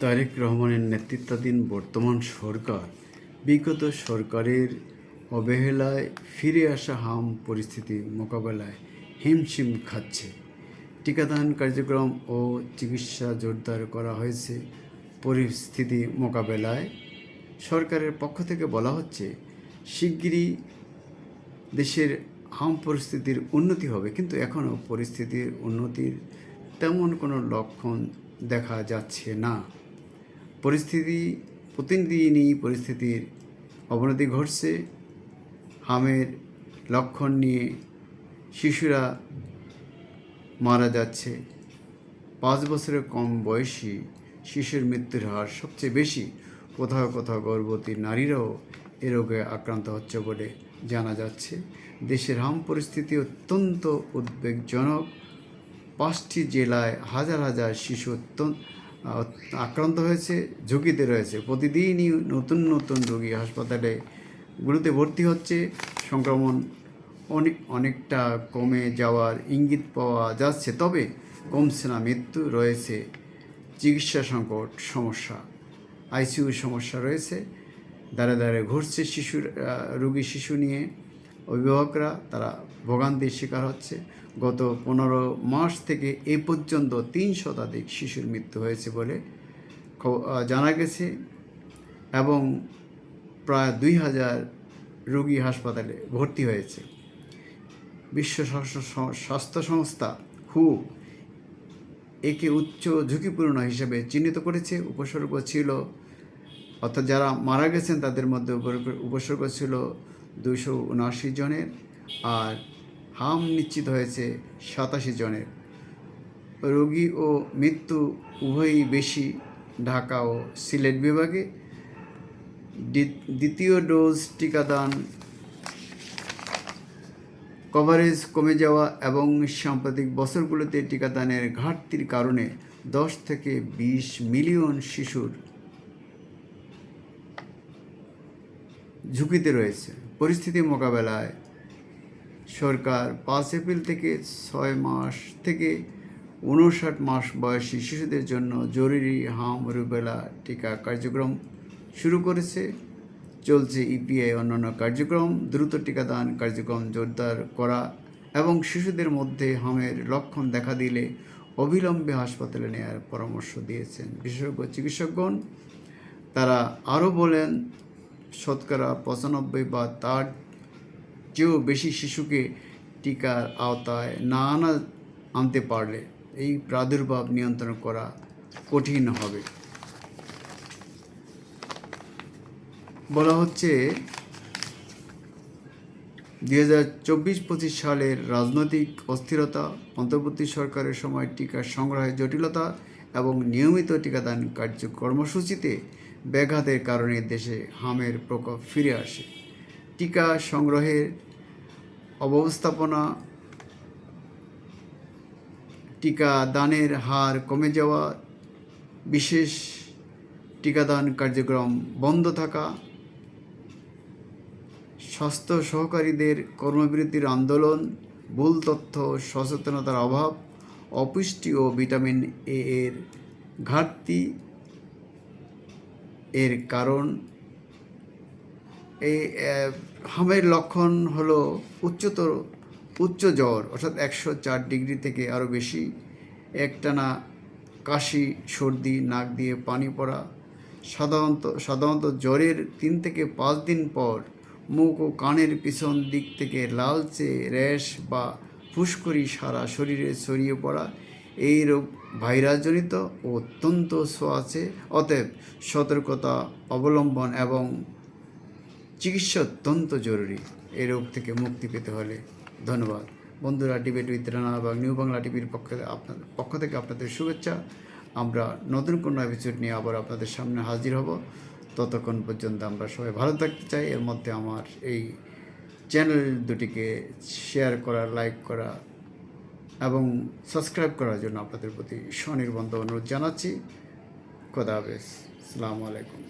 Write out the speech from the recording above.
তারেক রহমানের নেতৃত্বাধীন বর্তমান সরকার বিগত সরকারের অবহেলায় ফিরে আসা হাম পরিস্থিতি মোকাবেলায় হিমশিম খাচ্ছে। টিকাদান কার্যক্রম ও চিকিৎসা জোরদার করা হয়েছে। পরিস্থিতি মোকাবেলায় সরকারের পক্ষ থেকে বলা হচ্ছে শিগগিরই দেশের হাম পরিস্থিতির উন্নতি হবে, কিন্তু এখনও পরিস্থিতির উন্নতির তেমন কোনো লক্ষণ দেখা যাচ্ছে না। প্রতিদিনই পরিস্থিতির অবনতি ঘটছে। হামের লক্ষণ নিয়ে শিশুরা মারা যাচ্ছে। 5 বছরের কম বয়সী শিশুর মৃত্যুর হার সবচেয়ে বেশি। কোথাও কোথাও গর্ভবতী নারীরাও এ রোগে আক্রান্ত হচ্ছে বলে জানা যাচ্ছে। দেশের হাম পরিস্থিতি অত্যন্ত উদ্বেগজনক। 5টি জেলায় হাজার হাজার শিশু আক্রান্ত হয়েছে, ঝুঁকিতে রয়েছে। প্রতিদিনই নতুন নতুন রোগী হাসপাতালগুলোতে ভর্তি হচ্ছে। সংক্রমণ অনেকটা কমে যাওয়ার ইঙ্গিত পাওয়া যাচ্ছে, তবে কমছে না মৃত্যু। রয়েছে চিকিৎসা সংকট সমস্যা, আইসিইউ সমস্যা রয়েছে। দাঁড়ে দাঁড়ে ঘুরছে শিশু নিয়ে অভিভাবকরা, তারা ভোগান্তির শিকার হচ্ছে। গত 15 মাস থেকে এ পর্যন্ত 3 শতাধিক শিশুর মৃত্যু হয়েছে বলে জানা গেছে এবং প্রায় 2000 রোগী হাসপাতালে ভর্তি হয়েছে। বিশ্ব স্বাস্থ্য সংস্থা হু একে উচ্চ ঝুঁকিপূর্ণ হিসেবে চিহ্নিত করেছে। উপসর্গ ছিল, অর্থাৎ যারা মারা গেছেন তাদের মধ্যে উপসর্গ ছিল 279 জনের, আর হাম নিশ্চিত হয়েছে 87 জনের। রোগী ও মৃত্যু উভয়ই বেশি ঢাকা ও সিলেট বিভাগে। দ্বিতীয় ডোজ টিকাদান কভারেজ কমে যাওয়া এবং সাম্প্রতিক বছরগুলোতে টিকাদানের ঘাটতির কারণে 10 থেকে 20 মিলিয়ন শিশুর ঝুঁকিতে রয়েছে। পরিস্থিতি মোকাবেলায় সরকার 5 এপ্রিল থেকে 6 মাস থেকে 59 মাস বয়সী শিশুদের জন্য জরুরি হাম রুবেলা টিকা কার্যক্রম শুরু করেছে। চলছে ইপিআই অন্যান্য কার্যক্রম। দ্রুত টিকাদান কার্যক্রম জোরদার করা এবং শিশুদের মধ্যে হামের লক্ষণ দেখা দিলে অবিলম্বে হাসপাতালে নেওয়ার পরামর্শ দিয়েছেন বিশেষজ্ঞ চিকিৎসকগণ। তারা আরও বলেন, শতকরা 95 বা তার চেয়েও বেশি শিশুকে টিকার আওতায় না আনতে পারলে এই প্রাদুর্ভাব নিয়ন্ত্রণ করা কঠিন হবে। বলা হচ্ছে 2024-25 সালের রাজনৈতিক অস্থিরতা, অন্তর্বর্তী সরকারের সময় টিকা সংগ্রহের জটিলতা এবং নিয়মিত টিকাদান কর্মসূচিতে ব্যাঘাতের কারণে দেশে হামের প্রকোপ ফিরে আসে। টিকা সংগ্রহের অব্যবস্থাপনা, টিকা দানের হার কমে যাওয়া, বিশেষ টিকাদান কার্যক্রম বন্ধ থাকা, স্বাস্থ্য সহকারীদের কর্মবিরতির আন্দোলন, ভুল তথ্য সচেতনতার অভাব, অপুষ্টি ও ভিটামিন এ এর ঘাটতি এর কারণ। এই হামের লক্ষণ হলো উচ্চ জ্বর, অর্থাৎ 104 ডিগ্রি থেকে আরও বেশি, একটানা কাশি, সর্দি, নাক দিয়ে পানি পড়া। সাধারণত জ্বরের 3 থেকে 5 দিন পর মুখ ও কানের পিছন দিক থেকে লালচে র্যাশ বা ফুসকুড়ি সারা শরীরে ছড়িয়ে পড়া। এই রোগ ভাইরাসজনিত ও অত্যন্ত ছোঁয়াচে, অতএব সতর্কতা অবলম্বন এবং চিকিৎসা অত্যন্ত জরুরি এই রোগ থেকে মুক্তি পেতে হলে। ধন্যবাদ বন্ধুরা। ডিবেট উইথ রানা এবং নিউ বাংলা টিভির পক্ষ থেকে আপনাদের শুভেচ্ছা। আমরা নতুন কোনো এপিসোড নিয়ে আবার আপনাদের সামনে হাজির হব। ততক্ষণ পর্যন্ত আমরা সবাই ভালো থাকতে চাই। এর মধ্যে আমার এই চ্যানেল দুটিকে শেয়ার করা, লাইক করা এবং সাবস্ক্রাইব করার জন্য আপনাদের প্রতি স্বনির্বন্ধ অনুরোধ জানাচ্ছি। খোদা হাফেজ। আসসালামু আলাইকুম।